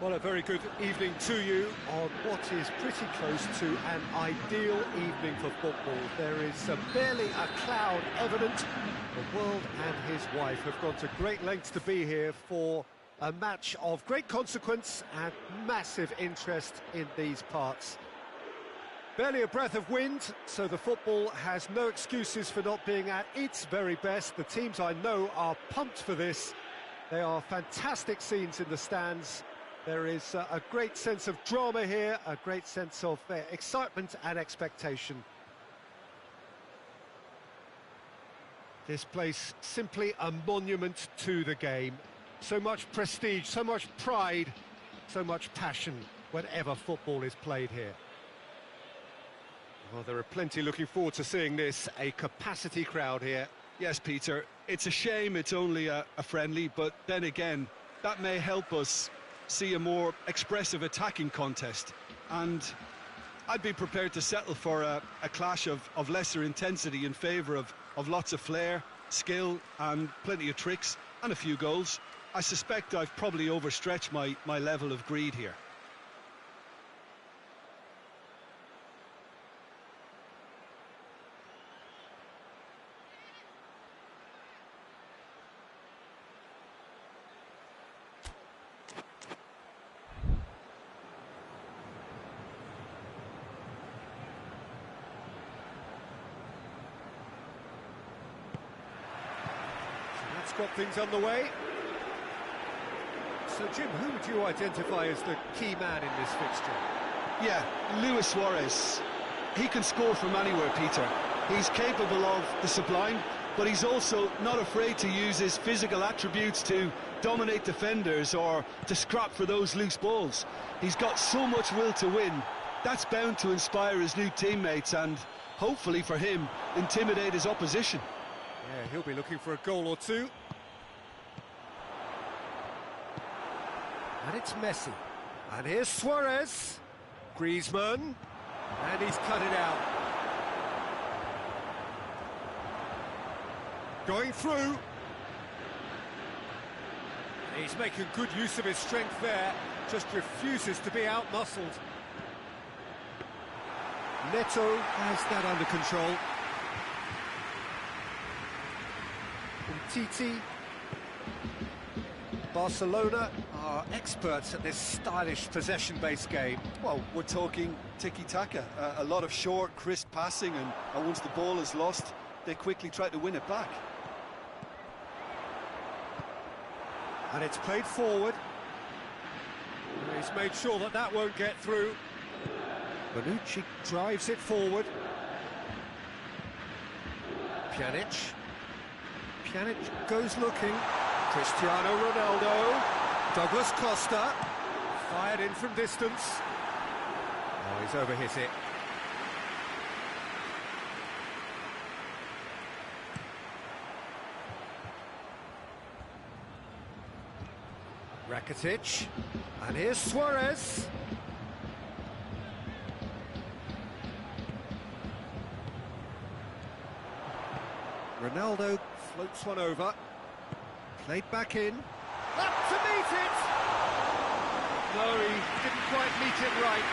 Well, a very good evening to you on what is pretty close to an ideal evening for football. There is barely a cloud evident. The world and his wife have gone to great lengths to be here for a match of great consequence and massive interest in these parts. Barely a breath of wind, so the football has no excuses for not being at its very best. The teams I know are pumped for this. They are fantastic scenes in the stands. There is a great sense of drama here, a great sense of excitement and expectation. This place, simply a monument to the game. So much prestige, so much pride, so much passion whenever football is played here. Well, there are plenty looking forward to seeing this, a capacity crowd here. Yes, Peter, it's a shame it's only a friendly, but then again, that may help us see a more expressive attacking contest. And I'd be prepared to settle for a clash of lesser intensity in favour of lots of flair, skill and plenty of tricks and a few goals. I suspect I've probably overstretched my level of greed here. Got things underway. So, Jim, who would you identify as the key man in this fixture? Yeah, Luis Suarez. He can score from anywhere, Peter. He's capable of the sublime, but he's also not afraid to use his physical attributes to dominate defenders or to scrap for those loose balls. He's got so much will to win. That's bound to inspire his new teammates and, hopefully for him, intimidate his opposition. Yeah, he'll be looking for a goal or two. And it's Messi. And here's Suarez. Griezmann. And he's cut it out. Going through. He's making good use of his strength there. Just refuses to be out-muscled. Neto has that under control. Titi. Barcelona are experts at this stylish possession-based game. Well, we're talking tiki-taka, a lot of short, crisp passing, and once the ball is lost, they quickly try to win it back. And it's played forward. He's made sure that that won't get through. Bonucci drives it forward. Pjanic. Pjanic goes looking. Cristiano Ronaldo. Douglas Costa. Fired in from distance. Oh, he's overhit it. Rakitic. And here's Suarez. Ronaldo floats one over. Played back in. Up to meet it! No, he didn't quite meet it right.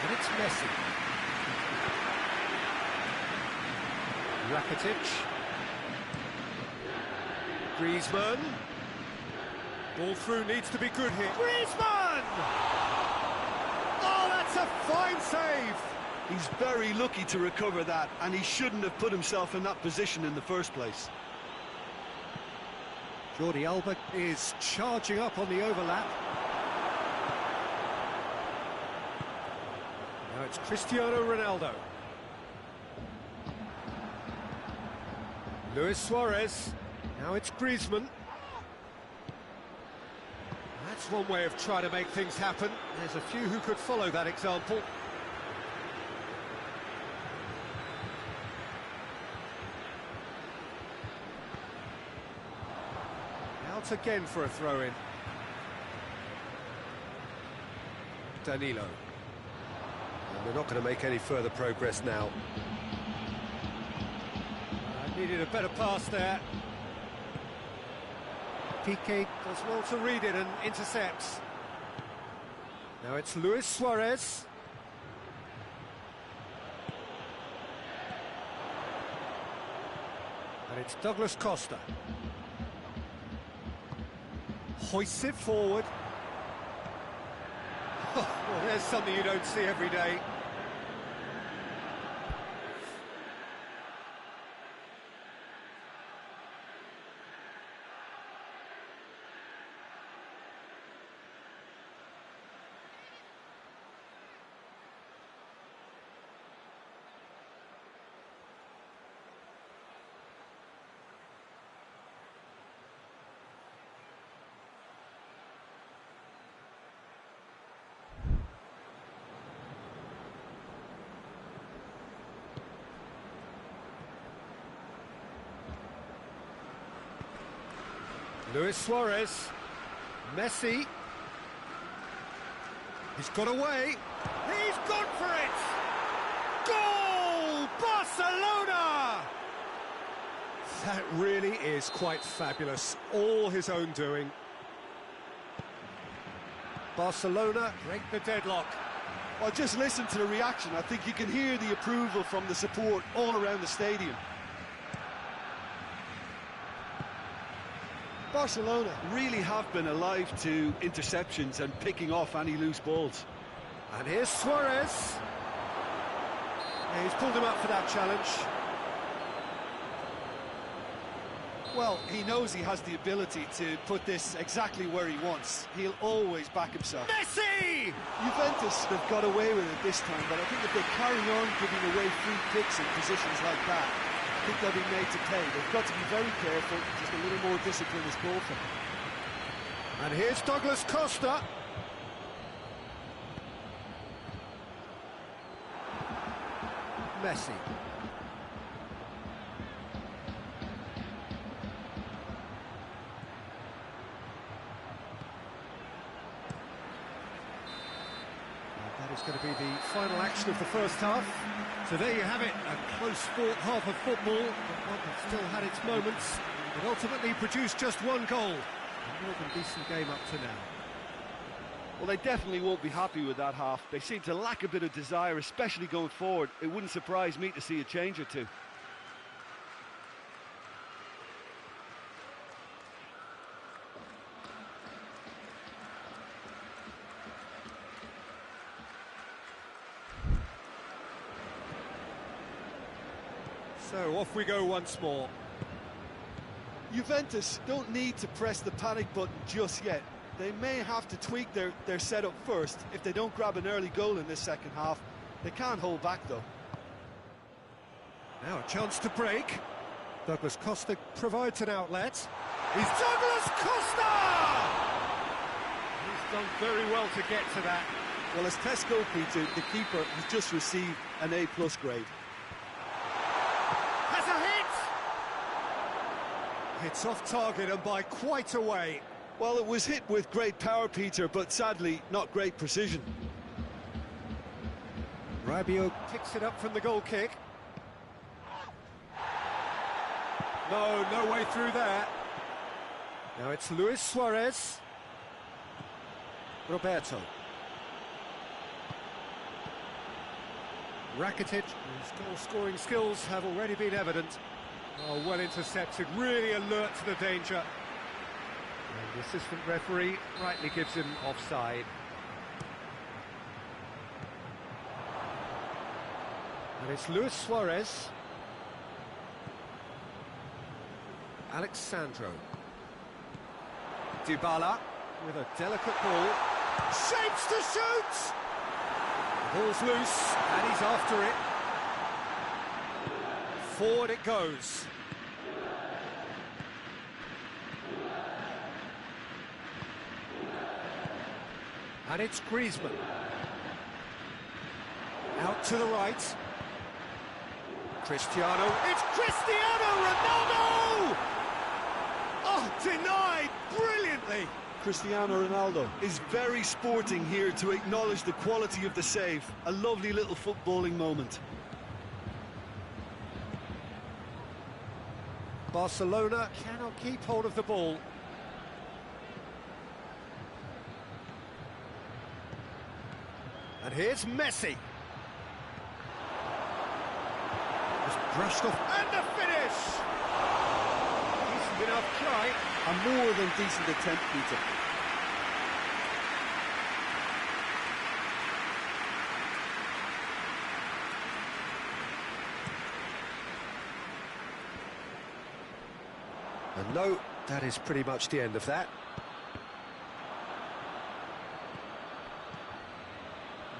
And it's Messi. Rakitic. Griezmann. Ball through needs to be good here. Griezmann! Oh, that's a fine save! He's very lucky to recover that, and he shouldn't have put himself in that position in the first place. Jordi Alba is charging up on the overlap. Now it's Cristiano Ronaldo. Luis Suarez. Now it's Griezmann. That's one way of trying to make things happen. There's a few who could follow that example. Out again for a throw-in. Danilo. And they're not going to make any further progress now. Needed a better pass there. Piqué does well to read it and intercepts. Now it's Luis Suarez. And it's Douglas Costa. Hoists it forward. Well, there's something you don't see every day. Luis Suarez, Messi, he's got away, he's gone for it! Goal! Barcelona! That really is quite fabulous, all his own doing. Barcelona break the deadlock. Well, just listen to the reaction. I think you can hear the approval from the support all around the stadium. Barcelona really have been alive to interceptions and picking off any loose balls. And here's Suarez. Yeah, he's pulled him up for that challenge. Well, he knows he has the ability to put this exactly where he wants. He'll always back himself. Messi! Juventus have got away with it this time, but I think if they carry on giving away free kicks in positions like that, I think they'll be made to pay. They've got to be very careful, just a little more discipline is called for. And here's Douglas Costa. Messi. That is going to be the final action of the first half. So there you have it, a close-fought half of football, but one that still had its moments, but ultimately produced just one goal. A more than decent game up to now. Well, they definitely won't be happy with that half. They seem to lack a bit of desire, especially going forward. It wouldn't surprise me to see a change or two. So off we go once more. Juventus don't need to press the panic button just yet. They may have to tweak their setup first. If they don't grab an early goal in this second half, they can't hold back though. Now a chance to break. Douglas Costa provides an outlet. He's Douglas Costa! He's done very well to get to that. Well, as test goalkeeper, the keeper has just received an A+ grade. Has a hit! It's off target and by quite a way. Well, it was hit with great power, Peter, but sadly not great precision. Rabiot picks it up from the goal kick. No way through there. Now it's Luis Suarez. Roberto. Rakitic, whose goal-scoring skills have already been evident. Oh, well intercepted, really alert to the danger. And the assistant referee rightly gives him offside. And it's Luis Suarez. Alexandro. Dybala with a delicate ball. Shapes to shoot! The ball's loose, and he's after it. Forward it goes. And it's Griezmann. Out to the right. Cristiano. It's Cristiano Ronaldo! Oh, denied brilliantly. Cristiano Ronaldo is very sporting here to acknowledge the quality of the save. A lovely little footballing moment. Barcelona cannot keep hold of the ball. And here's Messi. Just brushed off, and the finish! Decent enough try. A more than decent attempt, Peter. And no, that is pretty much the end of that.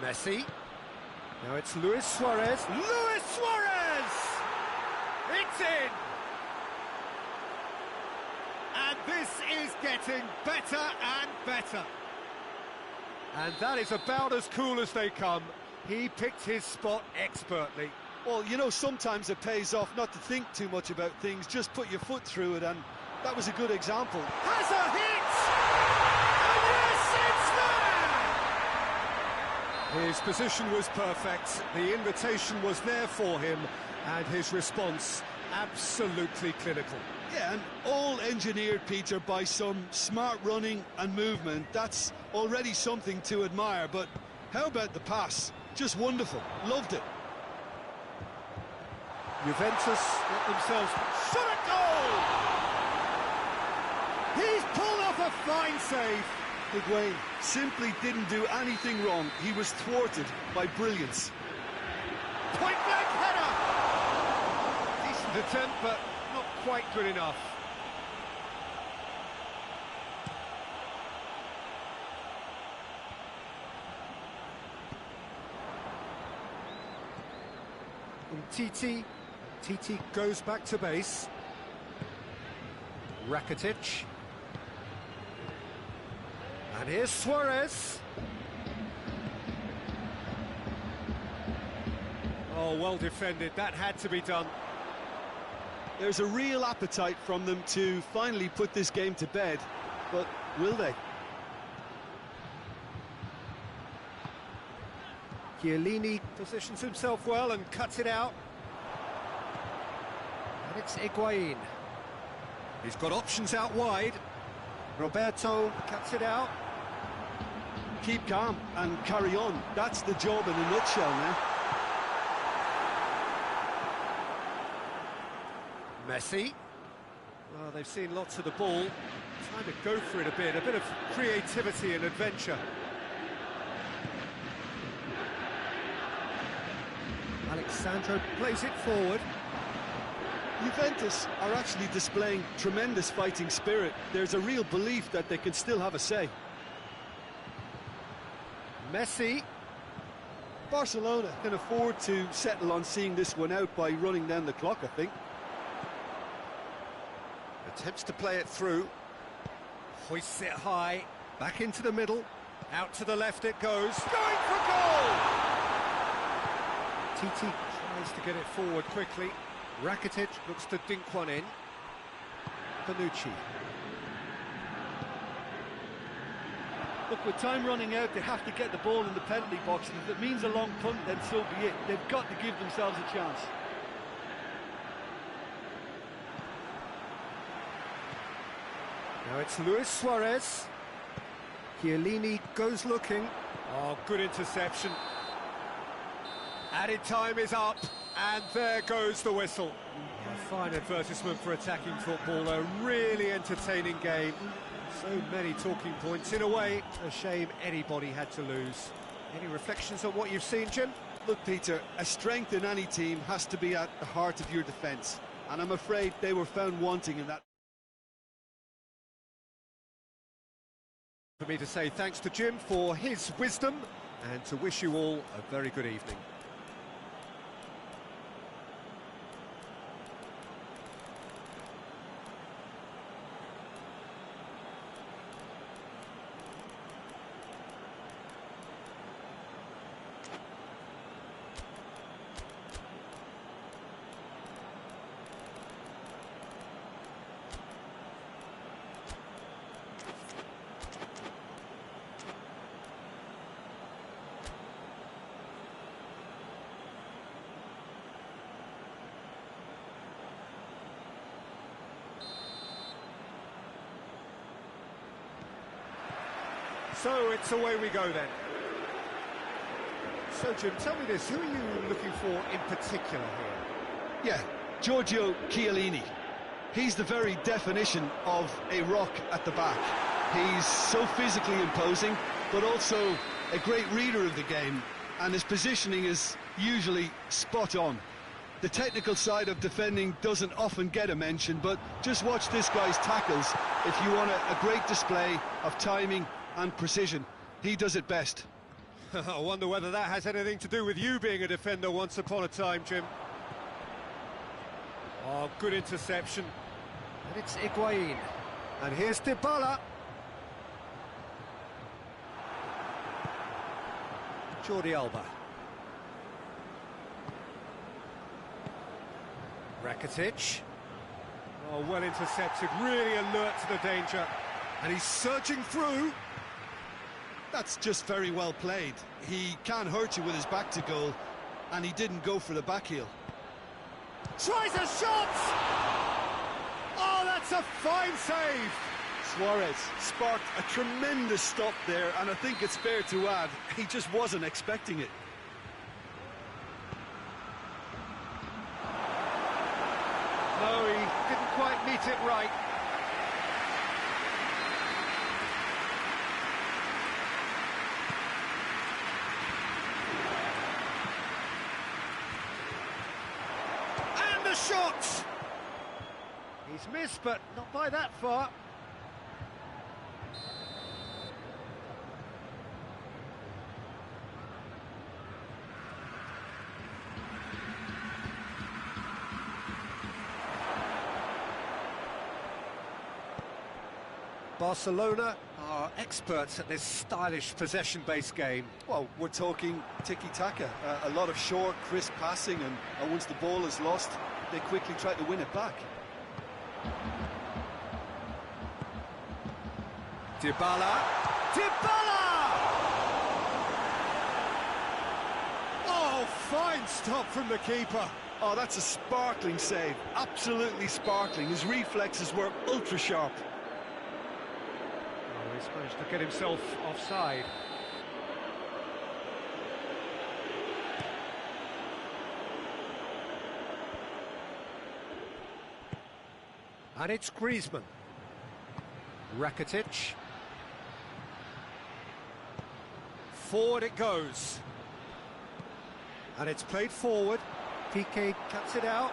Messi. Now it's Luis Suarez. Luis Suarez! It's in! And this is getting better and better. And that is about as cool as they come. He picked his spot expertly. Well, you know, sometimes it pays off not to think too much about things, just put your foot through it, and that was a good example. Has a hit! And yes, it's there! His position was perfect, the invitation was there for him, and his response absolutely clinical. Yeah, and all engineered, Peter, by some smart running and movement. That's already something to admire, but how about the pass? Just wonderful, loved it. Juventus let themselves shot a goal! He's pulled off a fine save. Higuain simply didn't do anything wrong. He was thwarted by brilliance. Point blank header! Decent attempt, but not quite good enough. Titi goes back to base. Rakitic. And here's Suarez. Oh, well defended. That had to be done. There's a real appetite from them to finally put this game to bed, but will they? Chiellini positions himself well and cuts it out. And it's Higuain. He's got options out wide. Roberto cuts it out. Keep calm and carry on. That's the job in a nutshell now. Messi. Well, they've seen lots of the ball. Trying to go for it a bit of creativity and adventure. Alexandro plays it forward. Juventus are actually displaying tremendous fighting spirit. There's a real belief that they can still have a say. Messi. Barcelona can afford to settle on seeing this one out by running down the clock, I think. Attempts to play it through. Hoists it high. Back into the middle. Out to the left it goes. Going for goal! Titi tries to get it forward quickly. Rakitic looks to dink one in. Bonucci. Look, with time running out, they have to get the ball in the penalty box, and if it means a long punt, then so be it. They've got to give themselves a chance. Now it's Luis Suarez. Chiellini goes looking. Oh, good interception. Added time is up, and there goes the whistle. A fine advertisement for attacking football, a really entertaining game. So many talking points. In a way, a shame anybody had to lose. Any reflections on what you've seen, Jim? Look, Peter, a strength in any team has to be at the heart of your defence, and I'm afraid they were found wanting in that. For me to say thanks to Jim for his wisdom, and to wish you all a very good evening. So it's away we go then. So, Jim, tell me this, who are you looking for in particular here? Yeah, Giorgio Chiellini. He's the very definition of a rock at the back. He's so physically imposing, but also a great reader of the game, and his positioning is usually spot on. The technical side of defending doesn't often get a mention, but just watch this guy's tackles if you want a great display of timing and precision. He does it best. I wonder whether that has anything to do with you being a defender once upon a time, Jim. Oh, good interception. And it's Higuain. And here's Dybala. Jordi Alba. Rakitic. Oh, well intercepted, really alert to the danger. And he's surging through. That's just very well played. He can't hurt you with his back to goal, and he didn't go for the back heel. Tries a shot! Oh, that's a fine save! Suarez sparked a tremendous stop there, and I think it's fair to add, he just wasn't expecting it. No, he didn't quite meet it right. And the shot! He's missed, but not by that far. Barcelona are experts at this stylish possession-based game. Well, we're talking tiki-taka, a lot of short, crisp passing, and once the ball is lost, they quickly try to win it back. Dybala! Dybala! Oh, fine stop from the keeper. Oh, that's a sparkling save, absolutely sparkling. His reflexes were ultra-sharp. He's managed to get himself offside. And it's Griezmann. Rakitic. Forward it goes. And it's played forward. Piqué cuts it out.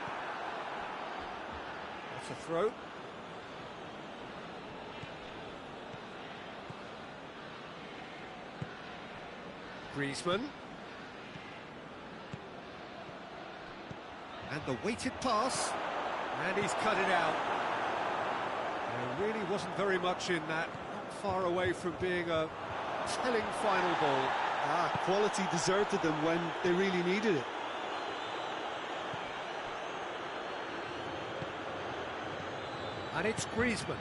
That's a throw. Griezmann. And the weighted pass. And he's cut it out. There really wasn't very much in that. Not far away from being a telling final ball. Quality deserted them when they really needed it. And it's Griezmann.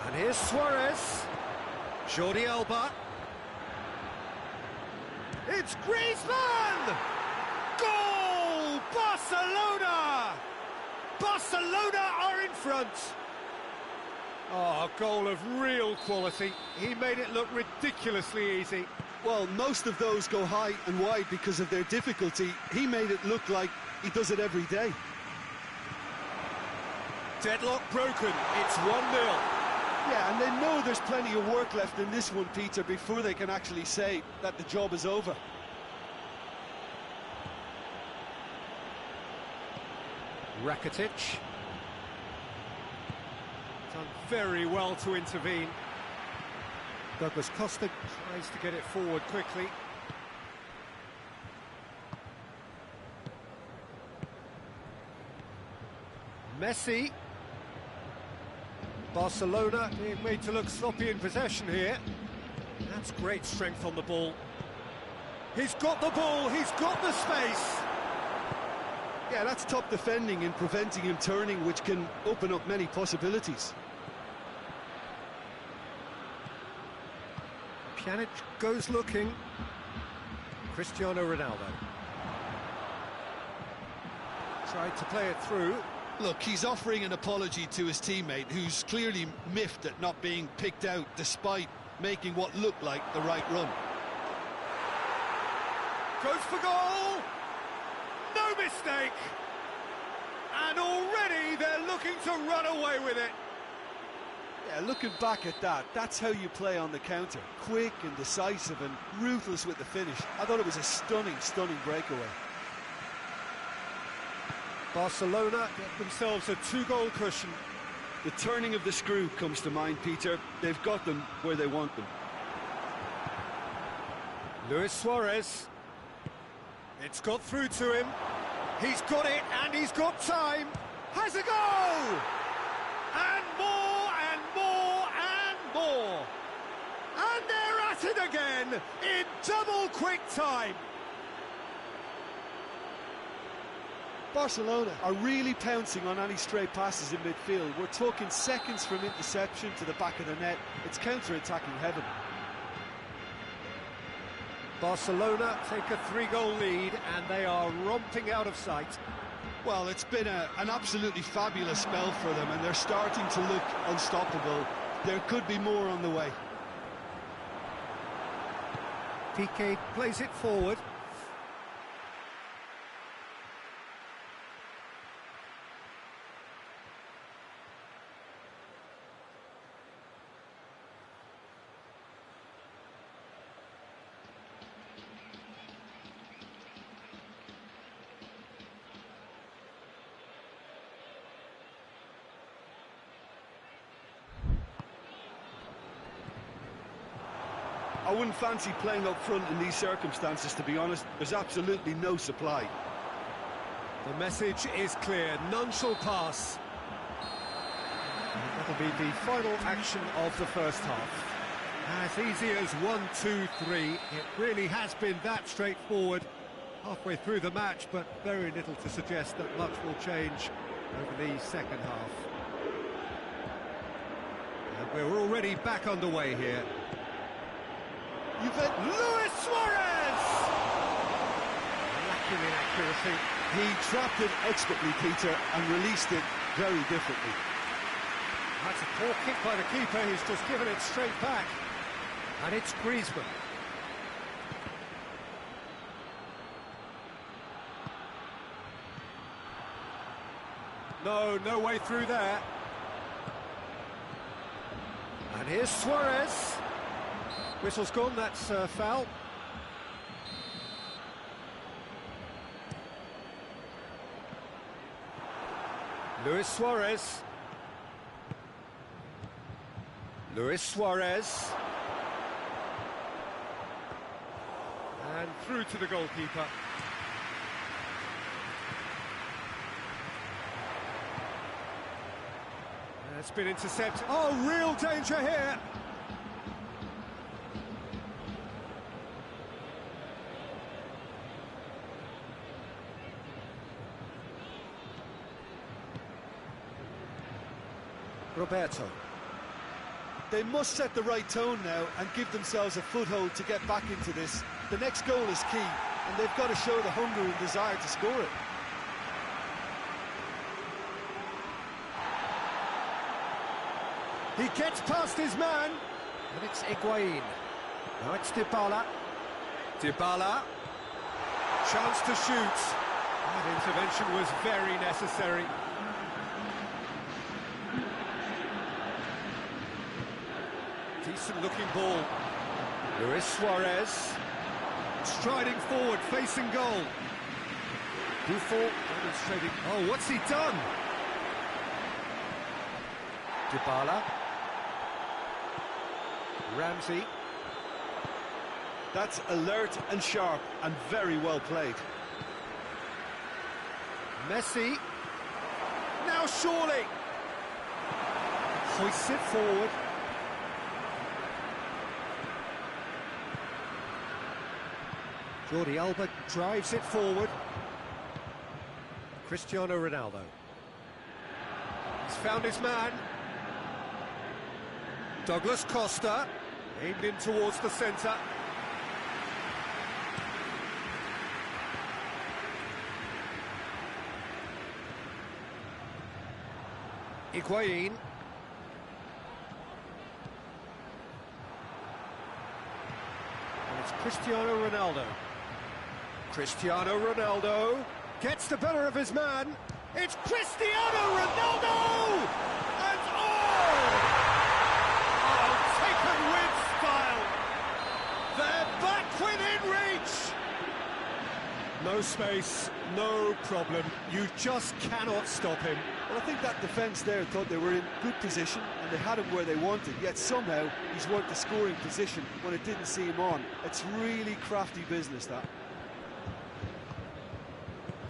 And here's Suarez. Jordi Alba. It's Griezmann! Goal! Barcelona! Barcelona are in front. Oh, a goal of real quality. He made it look ridiculously easy. Well, most of those go high and wide because of their difficulty. He made it look like he does it every day. Deadlock broken. It's 1-0. Yeah, and they know there's plenty of work left in this one, Peter, before they can actually say that the job is over. Rakitic. Done very well to intervene. Douglas Costa tries to get it forward quickly. Messi. Barcelona being made to look sloppy in possession here. That's great strength on the ball. He's got the ball, he's got the space. Yeah, that's top defending and preventing him turning, which can open up many possibilities. Pjanic goes looking. Cristiano Ronaldo. Tried to play it through. Look, he's offering an apology to his teammate, who's clearly miffed at not being picked out despite making what looked like the right run. Goes for goal! No mistake! And already they're looking to run away with it. Yeah, looking back at that, that's how you play on the counter. Quick and decisive and ruthless with the finish. I thought it was a stunning, stunning breakaway. Barcelona get themselves a 2-goal cushion. The turning of the screw comes to mind, Peter. They've got them where they want them. Luis Suarez. It's got through to him. He's got it, and he's got time. Has a goal! And more, and more, and more. And they're at it again in double quick time. Barcelona are really pouncing on any stray passes in midfield. We're talking seconds from interception to the back of the net. It's counter-attacking heaven. Barcelona take a 3-goal lead, and they are romping out of sight. Well, it's been an absolutely fabulous spell for them, and they're starting to look unstoppable. There could be more on the way. Piqué plays it forward. I wouldn't fancy playing up front in these circumstances, to be honest. There's absolutely no supply. The message is clear, none shall pass. And that'll be the final action of the first half. As easy as 1, 2, 3. It really has been that straightforward halfway through the match, but very little to suggest that much will change over the second half. And we're already back underway here. Luis Suarez! Lacking in accuracy. He trapped it expertly, Peter, and released it very differently. That's a poor kick by the keeper. He's just given it straight back. And it's Griezmann. No way through there. And here's Suarez. Whistle's gone, that's foul. Luis Suarez. Luis Suarez. And through to the goalkeeper. It's been intercepted. Oh, real danger here. Roberto. They must set the right tone now and give themselves a foothold to get back into this. The next goal is key, and they've got to show the hunger and desire to score it. He gets past his man, and it's Higuain. Now it's Dybala. Dybala. Chance to shoot. That intervention was very necessary. Decent looking ball. Luis Suarez. Striding forward, facing goal. Buffon demonstrating. Oh, what's he done? Dybala. Ramsey. That's alert and sharp and very well played. Messi. Now surely. Hoists it forward. Jordi Alba drives it forward. Cristiano Ronaldo. He's found his man. Douglas Costa, aimed in towards the centre. Higuain. And it's Cristiano Ronaldo. Cristiano Ronaldo gets the better of his man. It's Cristiano Ronaldo! And taken with style. They're back within reach. No space, no problem. You just cannot stop him. Well, I think that defence there thought they were in good position and they had him where they wanted, yet somehow he's worked the scoring position when it didn't see him on. It's really crafty business, that.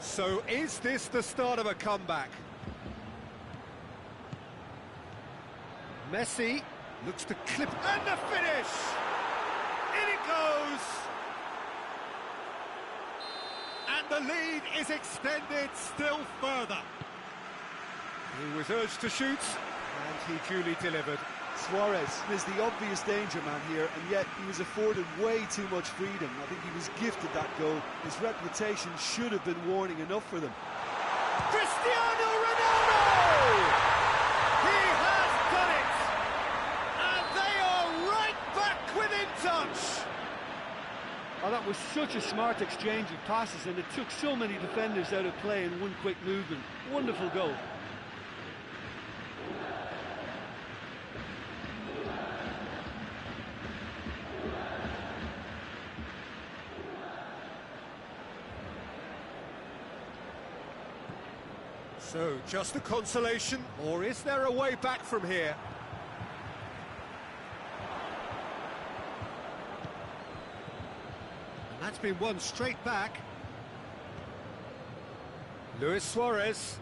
So is this the start of a comeback? Messi looks to clip, and the finish! In it goes! And the lead is extended still further. He was urged to shoot, and he duly delivered. Suarez is the obvious danger man here, and yet he was afforded way too much freedom. I think he was gifted that goal. His reputation should have been warning enough for them. Cristiano Ronaldo! He has done it! And they are right back within touch! Oh, that was such a smart exchange of passes, and it took so many defenders out of play in one quick movement. Wonderful goal. So, just a consolation, or is there a way back from here? And that's been won straight back. Luis Suarez.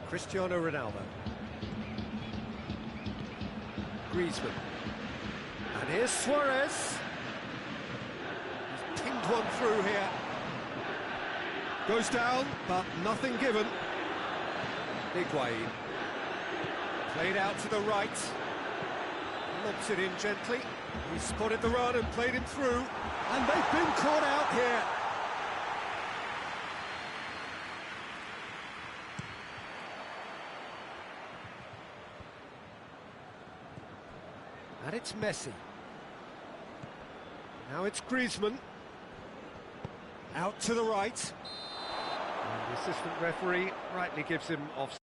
Cristiano Ronaldo. Griezmann. And here's Suarez. He's pinged one through here. Goes down, but nothing given. Higuain. Played out to the right. Lobs it in gently. He spotted the run and played him through. And they've been caught out here. And it's Messi. Now it's Griezmann. Out to the right. And the assistant referee rightly gives him off.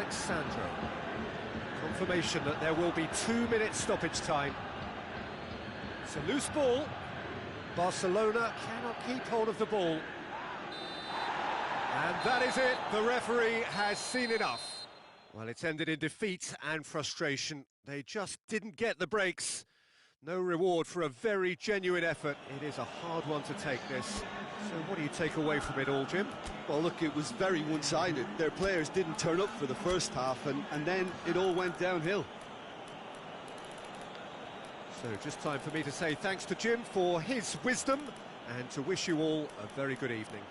Sandro. Confirmation that there will be 2 minutes stoppage time. It's a loose ball. Barcelona cannot keep hold of the ball. And that is it. The referee has seen enough. Well, it's ended in defeat and frustration. They just didn't get the breaks. No reward for a very genuine effort. It is a hard one to take, this. So what do you take away from it all, Jim? Well, look, it was very one-sided. Their players didn't turn up for the first half, and then it all went downhill. So just time for me to say thanks to Jim for his wisdom and to wish you all a very good evening.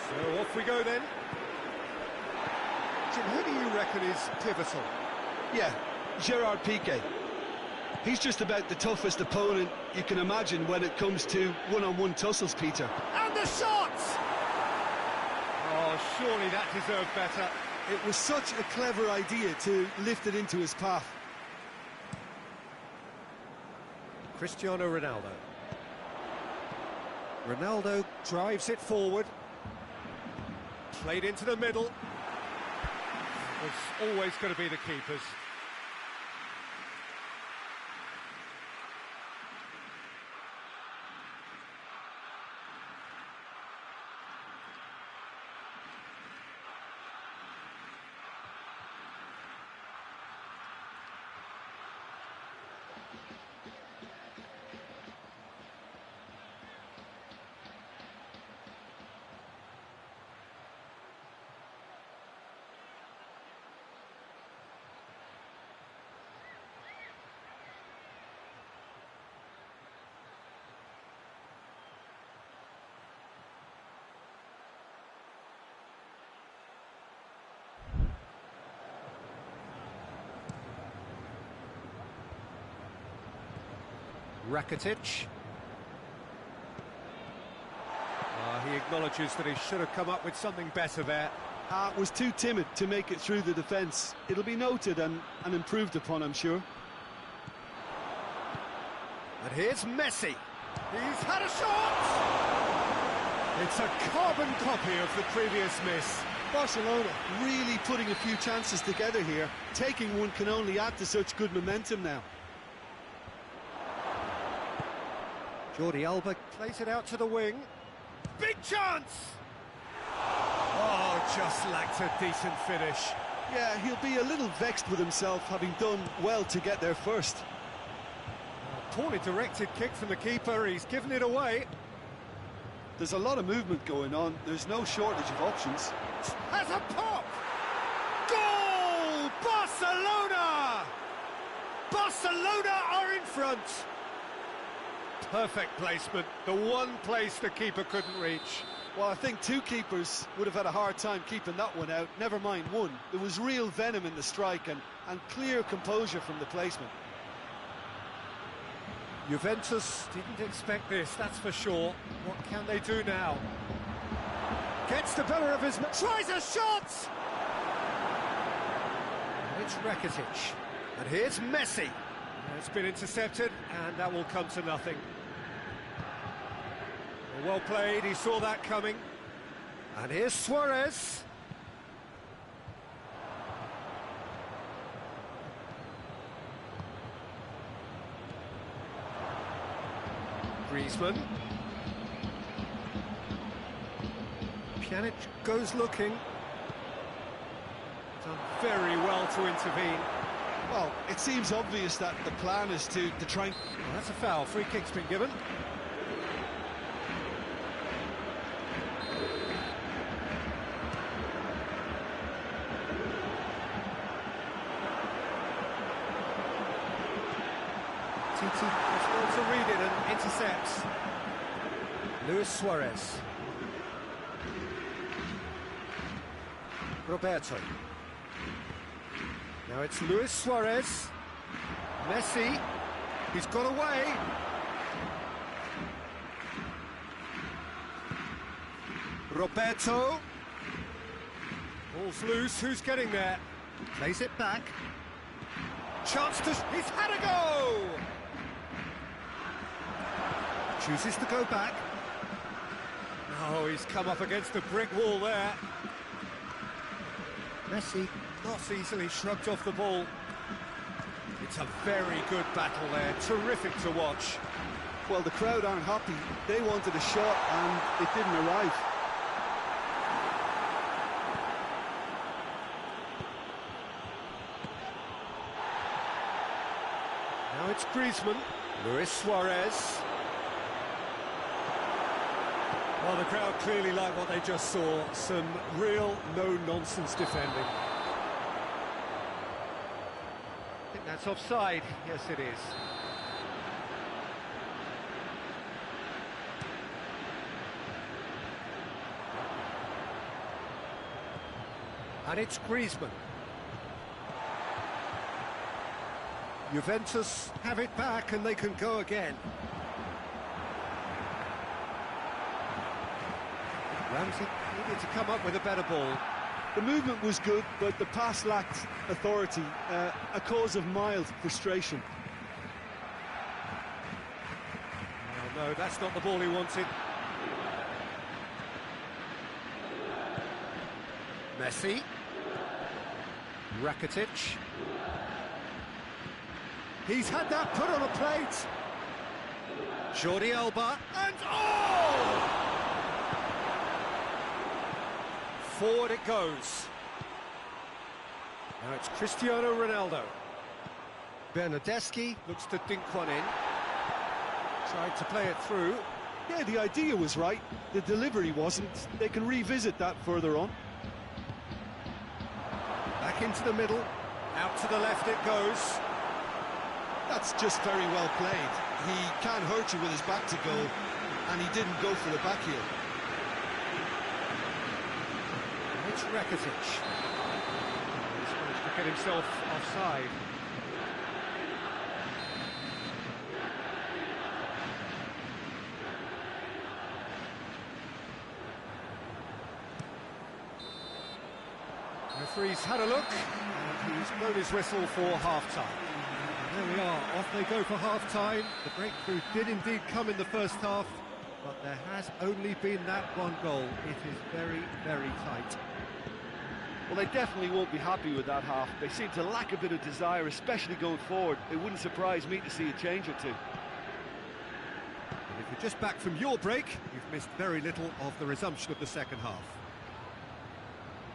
So off we go then. Jim, who do you reckon is pivotal? Yeah, Gerard Piqué. He's just about the toughest opponent you can imagine when it comes to one-on-one tussles, Peter. And the shot! Oh, surely that deserved better. It was such a clever idea to lift it into his path. Cristiano Ronaldo. Ronaldo drives it forward. Played into the middle. It's always going to be the keepers. Rakitic. He acknowledges that he should have come up with something better there. Was too timid to make it through the defence. It'll be noted and improved upon, I'm sure. And here's Messi. He's had a shot! It's a carbon copy of the previous miss. Barcelona really putting a few chances together here. Taking one can only add to such good momentum now. Jordi Alba plays it out to the wing. Big chance! Oh, just lacked a decent finish. Yeah, he'll be a little vexed with himself, having done well to get there first. Poorly directed kick from the keeper, he's given it away. There's a lot of movement going on, there's no shortage of options. Has a pop! Goal! Barcelona! Barcelona are in front! Perfect placement, the one place the keeper couldn't reach. Well, I think two keepers would have had a hard time keeping that one out, never mind one. There was real venom in the strike and clear composure from the placement. Juventus didn't expect this, that's for sure. What can they do now? Gets the better of his... Tries a shot! And it's Rakitic. And here's Messi. It's been intercepted, and that will come to nothing. Well played, he saw that coming. And here's Suarez. Griezmann. Pjanic goes looking. Done very well to intervene. Well, it seems obvious that the plan is to try and... Well, that's a foul. Free kick's been given. Titi is well to read it and intercepts. Luis Suarez. Roberto. Now it's Luis Suarez. Messi. He's got away. Roberto. Ball's loose, who's getting there? Plays it back. Chance to... He's had a go! Chooses to go back. Oh, he's come up against a brick wall there. Messi not easily shrugged off the ball. It's a very good battle there, terrific to watch. Well, the crowd aren't happy. They wanted a shot and it didn't arrive. Now it's Griezmann. Luis Suarez. Well, the crowd clearly like what they just saw. Some real no-nonsense defending. I think that's offside. Yes, it is. And it's Griezmann. Juventus have it back and they can go again. Ramsey needed to come up with a better ball. The movement was good, but the pass lacked authority, a cause of mild frustration. Oh, no, that's not the ball he wanted. Messi. Rakitic. He's had that put on a plate. Jordi Alba. And oh! Forward it goes. Now it's Cristiano Ronaldo. Bernardeschi looks to dink one in. Tried to play it through. Yeah, the idea was right. The delivery wasn't. They can revisit that further on. Back into the middle. Out to the left it goes. That's just very well played. He can hurt you with his back to goal, and he didn't go for the back heel. It's Rakitic. He's managed to get himself offside. The referee's had a look, and he's blown his whistle for half-time. There we are, off they go for half-time. The breakthrough did indeed come in the first half, but there has only been that one goal. It is very, very tight. Well, they definitely won't be happy with that half. They seem to lack a bit of desire, especially going forward. It wouldn't surprise me to see a change or two. And if you're just back from your break, you've missed very little of the resumption of the second half.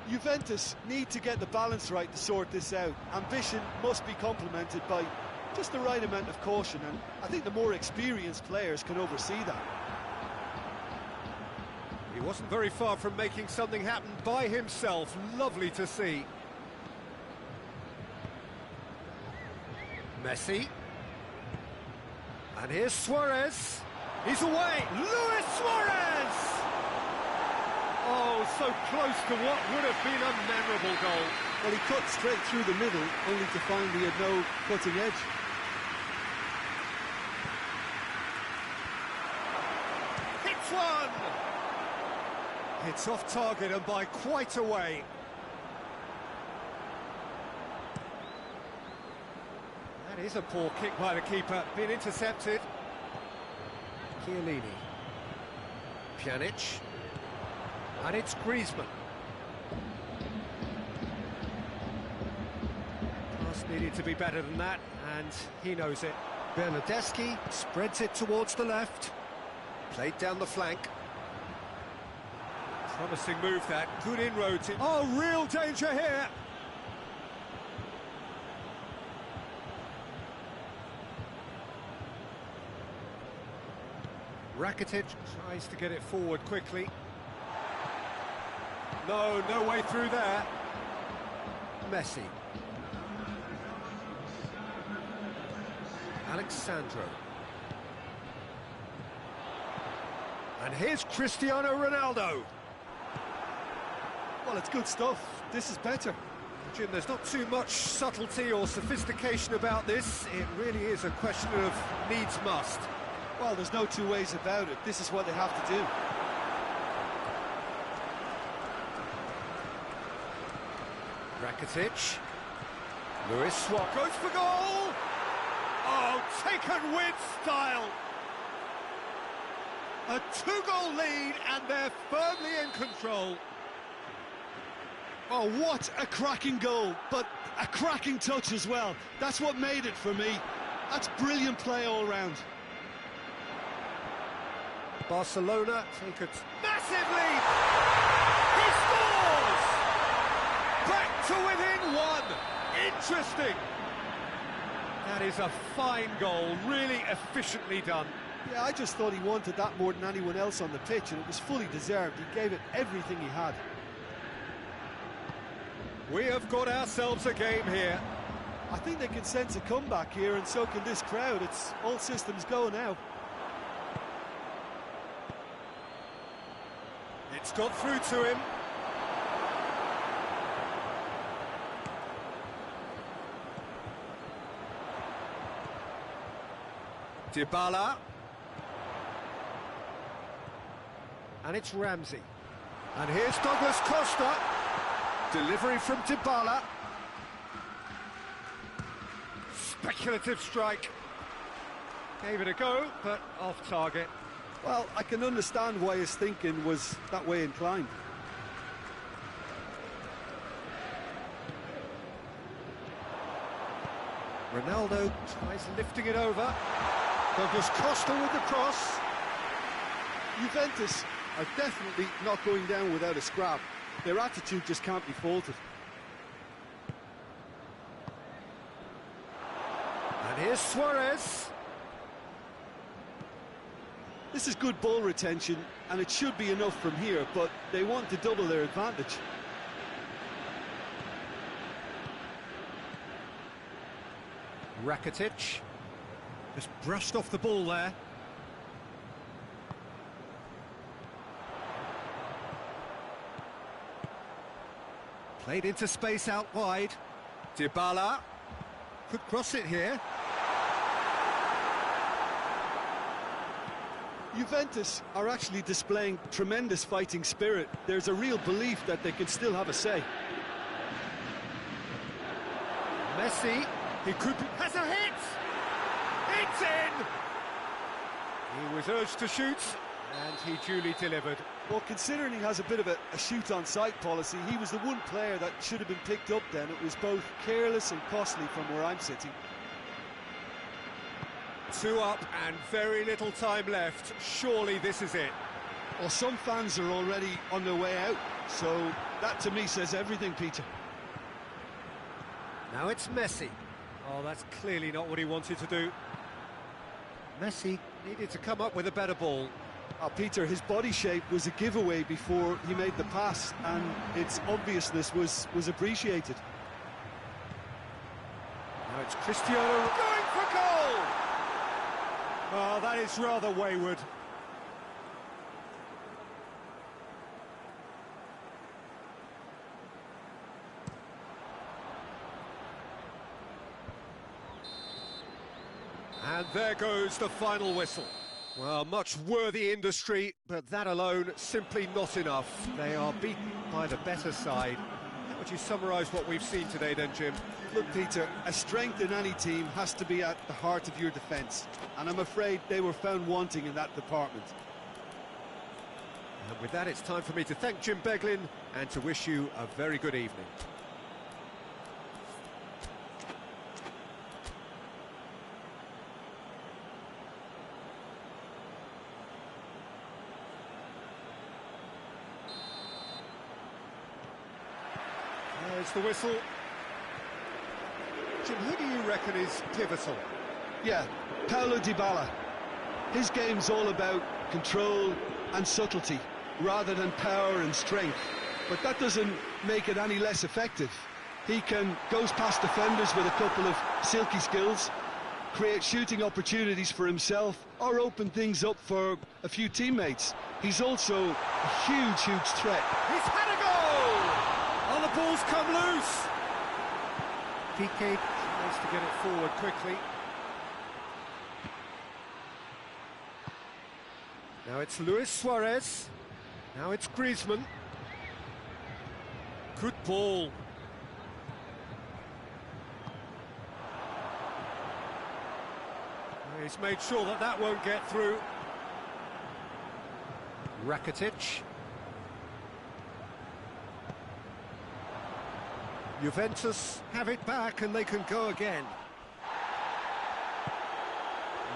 Juventus need to get the balance right to sort this out. Ambition must be complemented by just the right amount of caution, and I think the more experienced players can oversee that. He wasn't very far from making something happen by himself. Lovely to see. Messi. And here's Suarez. He's away. Luis Suarez! Oh, so close to what would have been a memorable goal. Well, he cut straight through the middle, only to find he had no cutting edge. Hits one! It's off target and by quite a way. That is a poor kick by the keeper, been intercepted. Chiellini. Pjanic. And it's Griezmann. Pass needed to be better than that, and he knows it. Bernardeschi spreads it towards the left. Played down the flank. Promising move that, good inroads in. Oh, real danger here! Rakitic tries to get it forward quickly. No way through there. Messi. Alexandro. And here's Cristiano Ronaldo. Well, it's good stuff. This is better. Jim, there's not too much subtlety or sophistication about this. It really is a question of needs must. Well, there's no two ways about it. This is what they have to do. Rakitic. Luis Suarez goes for goal! Oh, taken with style! A two-goal lead, and they're firmly in control. Oh, what a cracking goal, but a cracking touch as well. That's what made it for me. That's brilliant play all round. Barcelona take a massive lead! He scores! Back to within one! Interesting! That is a fine goal, really efficiently done. Yeah, I just thought he wanted that more than anyone else on the pitch, and it was fully deserved. He gave it everything he had. We have got ourselves a game here. I think they can sense a comeback here, and so can this crowd. It's all systems go now. It's got through to him. Dybala. And it's Ramsey. And here's Douglas Costa. Delivery from Dybala. Speculative strike. Gave it a go, but off target. Well, I can understand why his thinking was that way inclined. Ronaldo tries lifting it over. Douglas Costa with the cross. Juventus are definitely not going down without a scrap. Their attitude just can't be faulted. And here's Suarez. This is good ball retention, and it should be enough from here, but they want to double their advantage. Rakitic. Just brushed off the ball there. Played into space out wide. Dybala could cross it here. Juventus are actually displaying tremendous fighting spirit. There's a real belief that they can still have a say. Messi, he could be, has a hit! It's in! He was urged to shoot, and he duly delivered. Well, considering he has a bit of a shoot-on-sight policy, he was the one player that should have been picked up then. It was both careless and costly from where I'm sitting. 2 up and very little time left. Surely this is it. Well, some fans are already on their way out, so that to me says everything, Peter. Now it's Messi. Oh, that's clearly not what he wanted to do. Messi needed to come up with a better ball. Oh, Peter, his body shape was a giveaway before he made the pass, and its obviousness was appreciated. Now it's Cristiano going for goal! Oh, that is rather wayward. And there goes the final whistle. Well, much worthy industry, but that alone simply not enough. They are beaten by the better side. How would you summarise what we've seen today then, Jim? Look, Peter, a strength in any team has to be at the heart of your defence, and I'm afraid they were found wanting in that department. And with that, it's time for me to thank Jim Beglin and to wish you a very good evening. There's the whistle. Jim, who do you reckon is pivotal? Yeah, Paulo Dybala. His game's all about control and subtlety, rather than power and strength. But that doesn't make it any less effective. He goes past defenders with a couple of silky skills, create shooting opportunities for himself, or open things up for a few teammates. He's also a huge, huge threat. He's had a goal! Oh, the ball's come loose! PK tries to get it forward quickly. Now it's Luis Suarez. Now it's Griezmann. Good ball. He's made sure that that won't get through. Rakitic. Juventus have it back and they can go again.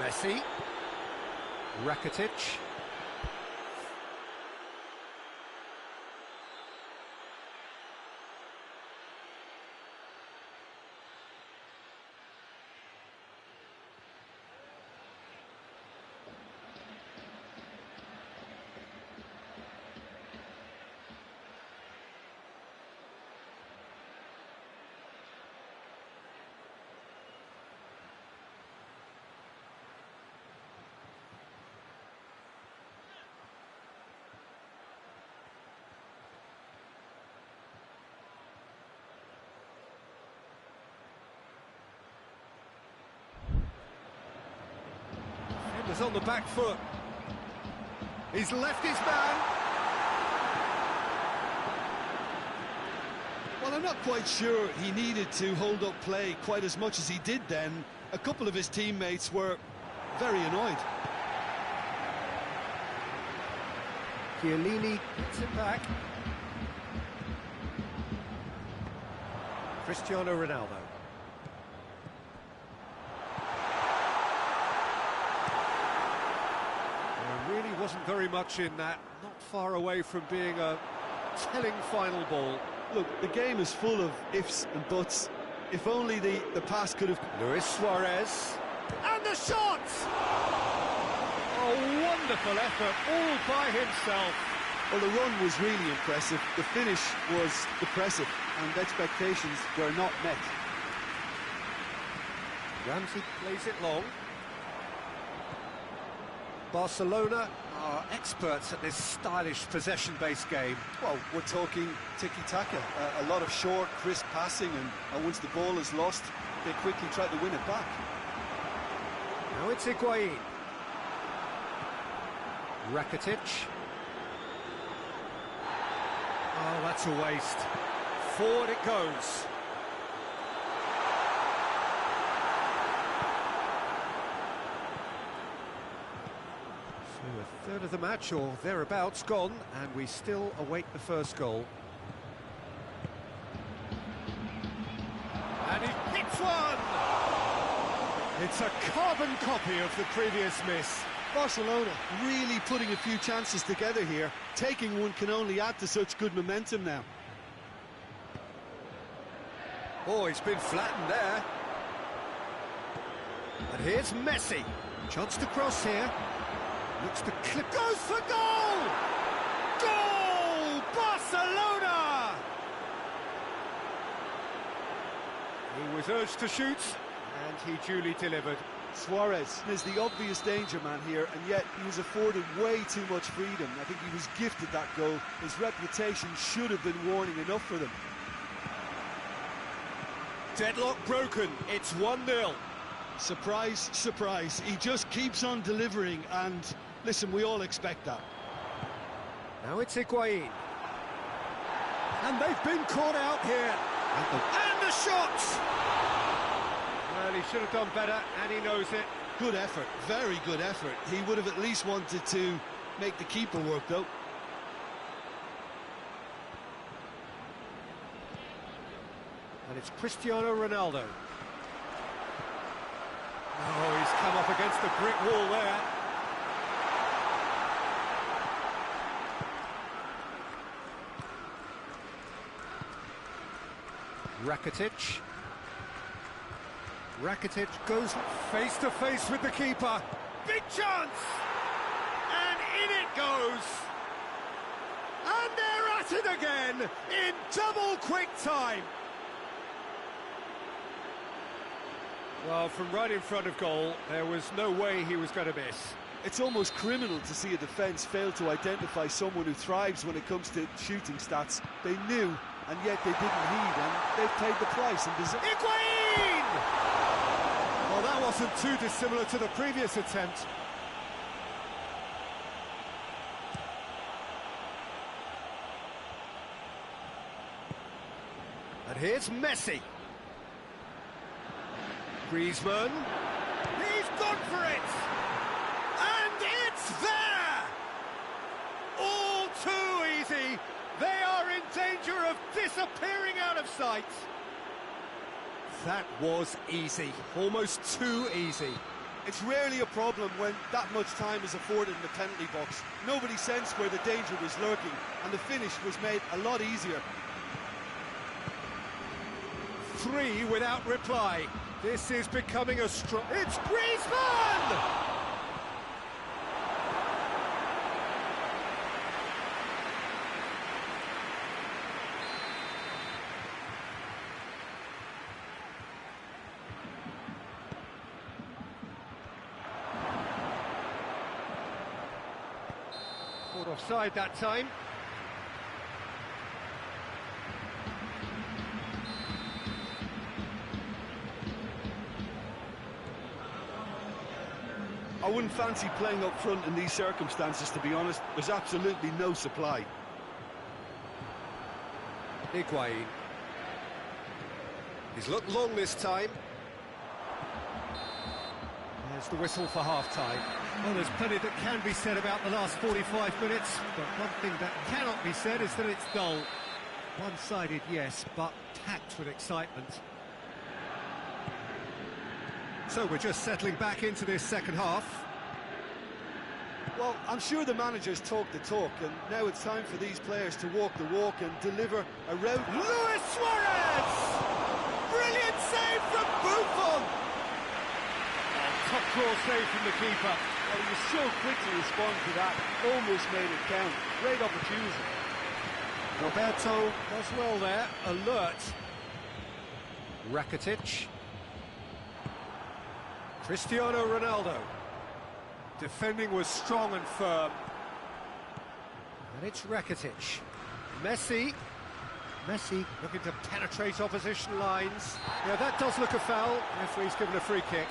Messi. Rakitic. Was on the back foot. He's left his man. Well, I'm not quite sure he needed to hold up play quite as much as he did then. A couple of his teammates were very annoyed. Chiellini gets it back. Cristiano Ronaldo. Really wasn't very much in that, not far away from being a telling final ball. Look, the game is full of ifs and buts. If only the pass could have... Luis Suarez. And the shot! Oh, wonderful effort, all by himself. Well, the run was really impressive. The finish was depressive, and expectations were not met. Ramsey plays it long. Barcelona are experts at this stylish possession-based game. Well, we're talking tiki-taka, a lot of short, crisp passing, and once the ball is lost, they quickly try to win it back. Now it's Higuain. Rakitic. Oh, that's a waste. Forward it goes. A third of the match or thereabouts gone, and we still await the first goal. And he hits one! It's a carbon copy of the previous miss. Barcelona really putting a few chances together here. Taking one can only add to such good momentum now. Oh, he's been flattened there. And here's Messi. Chance to cross here. Looks to clip, goes for goal! Goal! Barcelona! He was urged to shoot, and he duly delivered. Suarez is the obvious danger man here, and yet he was afforded way too much freedom. I think he was gifted that goal. His reputation should have been warning enough for them. Deadlock broken, it's 1-0. Surprise, surprise, he just keeps on delivering, and listen, we all expect that. Now it's Higuain. And they've been caught out here. And the shot! Well, he should have done better, and he knows it. Good effort, very good effort. He would have at least wanted to make the keeper work, though. And it's Cristiano Ronaldo. Oh, he's come up against the brick wall there. Rakitic. Rakitic goes face to face with the keeper. Big chance! And in it goes! And they're at it again in double quick time. Well, from right in front of goal, there was no way he was going to miss. It's almost criminal to see a defence fail to identify someone who thrives when it comes to shooting stats. They knew, and yet they didn't heed, and they've paid the price. And Higuain! Well, that wasn't too dissimilar to the previous attempt. And here's Messi. Griezmann. He's gone for it! And it's there! All too easy. They are in danger of disappearing out of sight. That was easy, almost too easy. It's rarely a problem when that much time is afforded in the penalty box. Nobody sensed where the danger was lurking, and the finish was made a lot easier. 3 without reply. This is becoming a strong... It's Griezmann! Caught offside that time. I wouldn't fancy playing up front in these circumstances, to be honest. There's absolutely no supply. Higuain. He's looked long this time. There's the whistle for half-time. Well, there's plenty that can be said about the last 45 minutes, but one thing that cannot be said is that it's dull. One-sided, yes, but packed with excitement. So we're just settling back into this second half. Well, I'm sure the managers talk the talk, and now it's time for these players to walk the walk and deliver a route. Luis Suarez! Brilliant save from Buffon! Top claw save from the keeper. Well, he was so quick to respond to that. Almost made it count. Great opportunity. Roberto does well there. Alert. Rakitic. Cristiano Ronaldo. Defending was strong and firm. And it's Rakitic. Messi. Messi looking to penetrate opposition lines. Yeah, that does look a foul. Referee's given a free kick.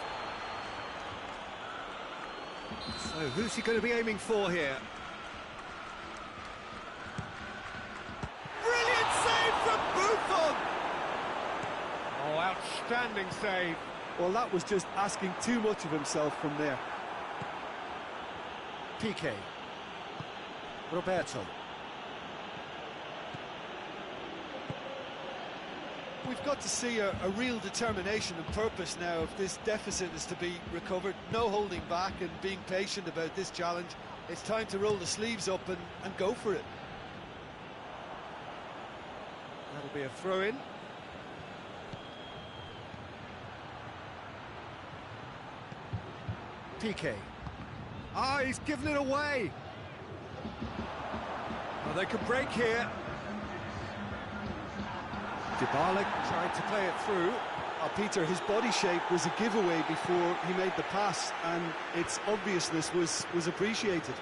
So who's he going to be aiming for here? Brilliant save from Buffon! Oh, outstanding save. Well, that was just asking too much of himself from there. Piqué. Roberto. We've got to see a real determination and purpose now if this deficit is to be recovered. No holding back and being patient about this challenge. It's time to roll the sleeves up and go for it. That'll be a throw-in. Piqué. Ah, he's given it away. Well, they could break here. Dybala tried to play it through. Peter, his body shape was a giveaway before he made the pass, and its obviousness was appreciated.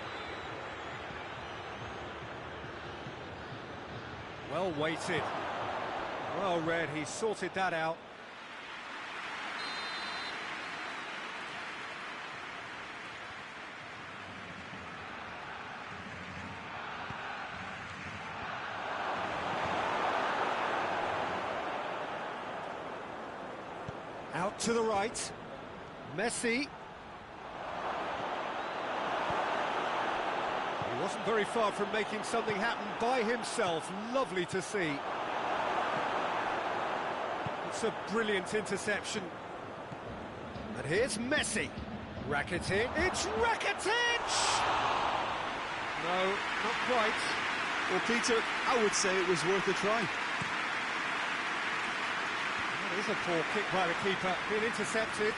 Well weighted. Well read, he sorted that out. Out to the right. Messi. He wasn't very far from making something happen by himself. Lovely to see. It's a brilliant interception. And here's Messi. Rakitic. It's Rakitic! No, not quite. Well, Peter, I would say it was worth a try. That is a poor kick by the keeper, being intercepted.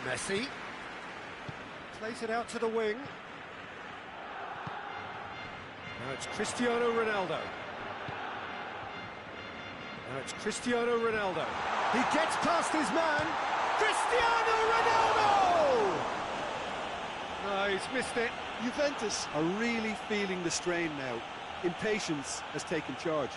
Messi plays it out to the wing. Now it's Cristiano Ronaldo. Now it's Cristiano Ronaldo. He gets past his man. Cristiano Ronaldo! No, he's missed it. Juventus are really feeling the strain now. Impatience has taken charge.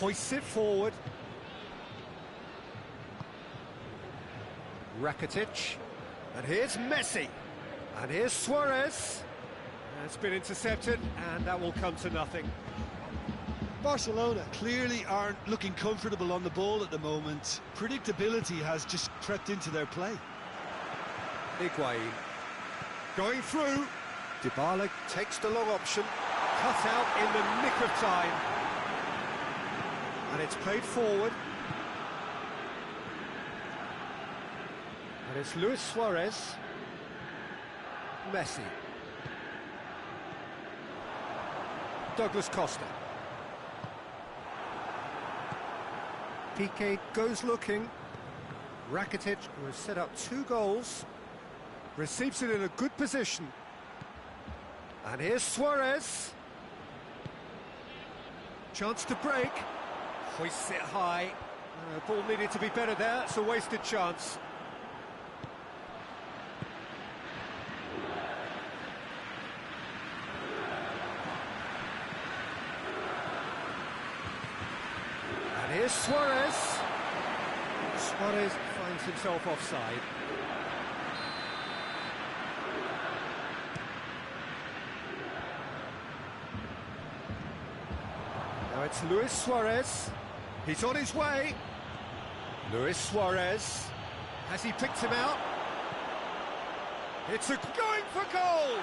hoists it forward. Rakitic. And here's Messi. And here's Suarez. It's been intercepted, and that will come to nothing. Barcelona clearly aren't looking comfortable on the ball at the moment. Predictability has just crept into their play. Higuain. Going through. Dybala takes the long option. Cut out in the nick of time. And it's played forward. And it's Luis Suarez. Messi. Douglas Costa. Piqué goes looking. Rakitic, who has set up 2 goals, receives it in a good position. And here's Suarez. Chance to break. Hoists it high. Ball needed to be better there. It's a wasted chance. And here's Suarez. Suarez finds himself offside. Now it's Luis Suarez. He's on his way. Luis Suarez. Has he picked him out? It's a going for goal!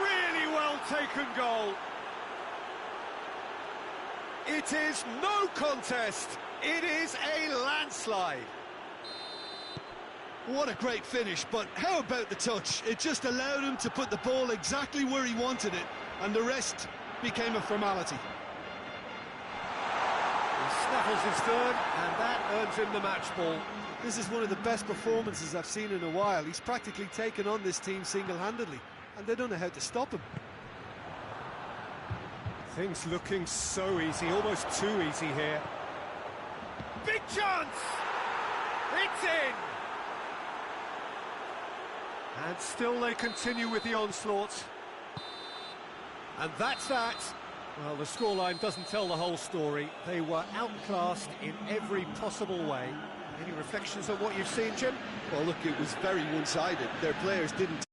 Really well taken goal. It is no contest. It is a landslide. What a great finish, but how about the touch? It just allowed him to put the ball exactly where he wanted it, and the rest became a formality. He snaffles his third, and that earns him the match ball. This is one of the best performances I've seen in a while. He's practically taken on this team single-handedly, and they don't know how to stop him. Things looking so easy, almost too easy here. Big chance! It's in! And still they continue with the onslaught. And that's that. Well, the scoreline doesn't tell the whole story. They were outclassed in every possible way. Any reflections on what you've seen, Jim? Well, look, it was very one-sided. Their players didn't